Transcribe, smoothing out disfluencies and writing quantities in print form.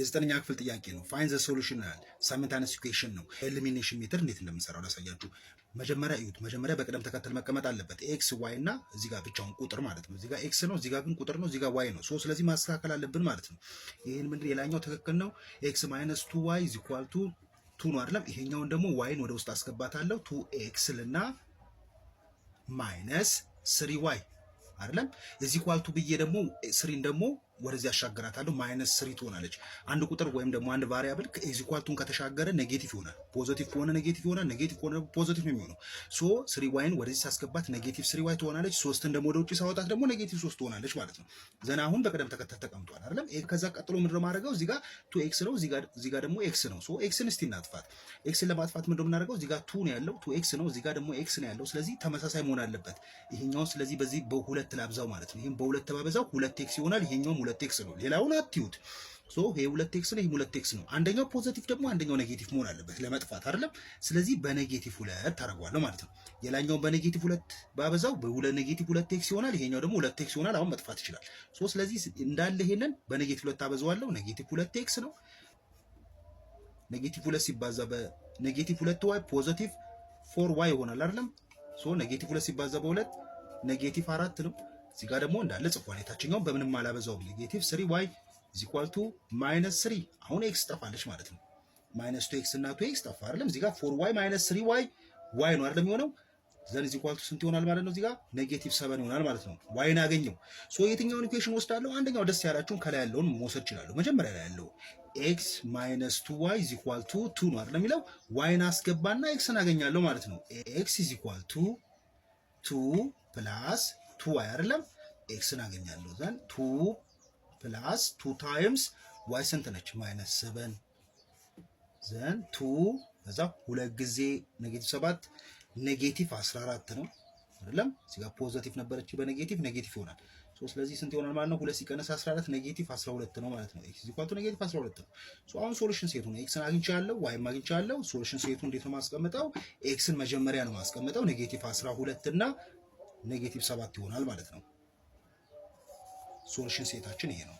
የዘጠነኛ ክፍል ጥያቄ ነው። ፋይንድ ዘ ሶሉሽን ያል ሳይመንታነስ ኢኩዌሽን ነው። ኤሊሚኔሽን ሜተድ እንዴት እንደምንሰራው ላሳያችሁ። መጀመሪያ እዩት። መጀመሪያ በቅደም ተከተል መቀመጥ አለበት። ኤክስ ዋይ እና እዚህ ጋር ብቻውን ቁጥር ማለት ነው። እዚህ ጋር ኤክስ ነው፣ እዚህ ጋር ግን ቁጥር ነው፣ እዚህ ጋር ዋይ ነው። ስለዚህ ማስተካከል አለብን ማለት ነው። ይሄን ምንድን የላኛው ትክክል ነው። ኤክስ ማይነስ 2 ዋይ ኢዝ ኢኳል ቱ 2 ነው አይደለም። ይሄኛውን ደግሞ ዋይን ወደ ውስጥ አስገባታለሁ። 2 ኤክስ ልና ማይነስ 3 ዋይ አይደለም። እዚህ ኢኳል ቱ ብዬ ደግሞ 3ን ደግሞ ወደዚህ አሻገራታለሁ። ማይነስ 3 ትሆናለች። አንድ ቁጥር ወይም ደግሞ አንድ ቫሪያብል ከዚህ ኢኳል ቱን ከተሻገረ ኔጌቲቭ ይሆናል። ፖዚቲቭ ከሆነ ኔጌቲቭ ይሆናል፣ ኔጌቲቭ ከሆነ ፖዚቲቭ ነው የሚሆነው። 3 ዋይን ወደዚህ ሳስገባት ኔጌቲቭ 3 ዋይ ትሆናለች። 3ን ደግሞ ወደ ውጪ ሳወጣት ደግሞ ኔጌቲቭ 3 ትሆናለች ማለት ነው። ዘና አሁን በቅደም ተከተል ተቀምጧል አይደለም። ከዛ ቀጥሎ ምንድነው ማድረገው? እዚህ ጋር 2x ነው፣ እዚህ ጋር ደግሞ x ነው። ኤክስን እስቲ እናጥፋት። ኤክስን ለማጥፋት ምንድነው የምናደርገው? እዚህ ጋር 2 ነው ያለው፣ 2x ነው፣ እዚህ ጋር ደግሞ x ነው ያለው። ስለዚህ ተመሳሳይ መሆን አለበት ይሄኛው። ስለዚህ በዚህ በሁለት ላብዛው ማለት ነው። ይሄን በሁለት ተባበዛው 2x ይሆናል። ይሄኛውም 2x ነው። ሌላውን አትዩት። ይሄ 2x ነው፣ ይሄ 2x ነው። አንደኛው ፖዚቲቭ ደግሞ አንደኛው ኔጌቲቭ መሆን አለበት ለመጥፋት አይደለም። ስለዚህ በኔጌቲቭ 2 ታደርገዋለሁ ማለት ነው። የላኛውን በኔጌቲቭ 2 ባበዛው በኔጌቲቭ 2x ይሆናል። ይሄኛው ደግሞ 2x ይሆናል። አሁን መጥፋት ይችላል። ስለዚህ እንዳለ ይሄንን በኔጌቲቭ 2 ታበዛዋለሁ። ኔጌቲቭ 2x ነው። ኔጌቲቭ 2 ሲባዛ በኔጌቲቭ 2y ፖዚቲቭ 4y ይሆናል አይደለም። ኔጌቲቭ 2 ሲባዛ በ2 ኔጌቲቭ 4 ነው። እዚህ ጋር ደግሞ እንዳለ ጽፏል። የታችኛው በምንም አላበዛውም። ኔጌቲቭ 3y is equal to minus 3 አሁን x ጠፋለች ማለት ነው። minus 2x እና 2x ጠፋ አይደለም። እዚህ ጋር 4y minus 3y y ነው አይደለም የሚሆነው። ዘን is equal to ስንት ይሆናል ማለት ነው? እዚህ ጋር ኔጌቲቭ 7 ይሆናል ማለት ነው። y ን አገኘው። የትኛውን ኢኩዌሽን ወስዳለሁ? አንደኛው ደስ ያላችሁን ከላይ ያለውን መውሰድ ይችላል። መጀመሪያ ላይ ያለው x minus 2y is equal to 2 ነው አይደለም የሚለው። y ን አስገባና x ን አገኛለሁ ማለት ነው። x is equal to 2 plus 2y አይደለም። x ን አገኛለሁ። ዘን 2 ፕላስ 2 ታይምስ y ስንት ነች? ማይነስ 7 ዘን 2 ከዛ 2 ጊዜ ኔጌቲቭ 7 ኔጌቲቭ 14 ነው አይደለም። እዚህ ጋር ፖዚቲቭ ነበረች በኔጌቲቭ ኔጌቲቭ ይሆናል። ስለዚህ ስንት ይሆናል ማለት ነው? 2 ሲቀነስ 14 ኔጌቲቭ 12 ነው ማለት ነው። x ኢኳል ቱ ኔጌቲቭ 12 ነው። አሁን ሶሉሽን ሴቱ ነው። x ን አግኝቻለሁ፣ y ን አግኝቻለሁ። ሶሉሽን ሴቱ እንዴት ነው ማስቀምጠው? x ን መጀመሪያ ነው ማስቀምጠው። ኔጌቲቭ 12 እና ኔጌቲቭ 7 ይሆናል ማለት ነው። ሶሉሽን ሴታችን ይሄ ነው።